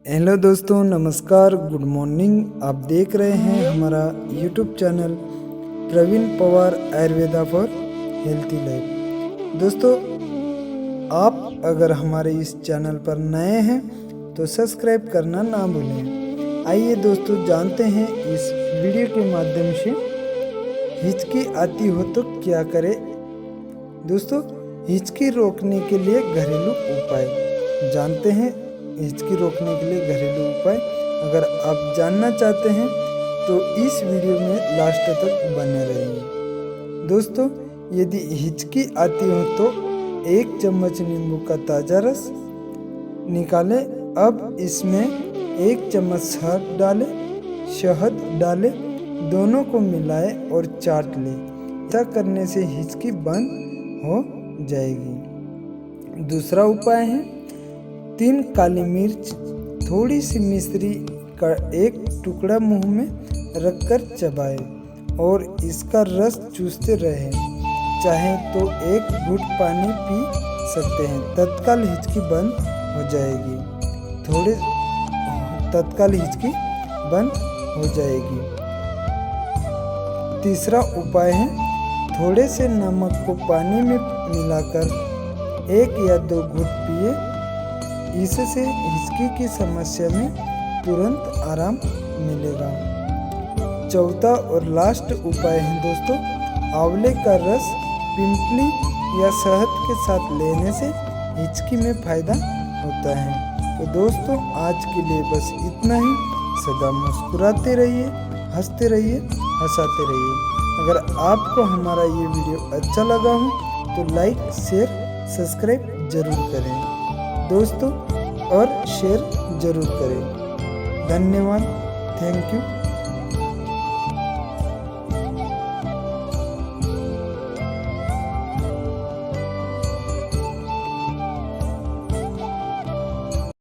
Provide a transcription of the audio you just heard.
Hello दोस्तों, नमस्कार, good morning. आप देख रहे हैं हमारा YouTube channel Praveen Pawar Ayurveda for healthy life. दोस्तों, आप अगर हमारे इस चैनल पर नए हैं तो सब्सक्राइब करना ना भूलें। आइए दोस्तों, जानते हैं इस वीडियो के माध्यम से हिचकी आती हो तो क्या करें। दोस्तों, हिचकी रोकने के लिए घरेलू उपाय जानते हैं। हिचकी रोकने के लिए घरेलू उपाय अगर आप जानना चाहते हैं तो इस वीडियो में लास्ट तक बने रहिए। दोस्तों, यदि हिचकी आती हो तो 1 चम्मच नींबू का ताज़ा रस निकालें। अब इसमें 1 चम्मच शहद डालें, दोनों को मिलाएं और चाट लें। ऐसा करने से हिचकी बंद हो जाएगी। दूसरा उपाय है 3 काली मिर्च, थोड़ी सी मिश्री का 1 टुकड़ा मुंह में रखकर चबाएं और इसका रस चूसते रहें। चाहे तो 1 घूंट पानी पी सकते हैं, तत्काल हिचकी बंद हो जाएगी। तत्काल हिचकी बंद हो जाएगी। तीसरा उपाय है थोड़े से नमक को पानी में मिलाकर 1 या 2 घूंट पिए। इससे हिचकी की समस्या में तुरंत आराम मिलेगा। चौथा और लास्ट उपाय है दोस्तों, आंवले का रस पिंपली या शहद के साथ लेने से हिचकी में फायदा होता है। तो दोस्तों, आज के लिए बस इतना ही। सदा मुस्कुराते रहिए, हंसते रहिए, हंसाते रहिए। अगर आपको हमारा ये वीडियो अच्छा लगा हो तो लाइक, शेयर, सब्सक्राइब जरूर करें दोस्तों, और शेयर जरूर करें। धन्यवाद, थैंक यू।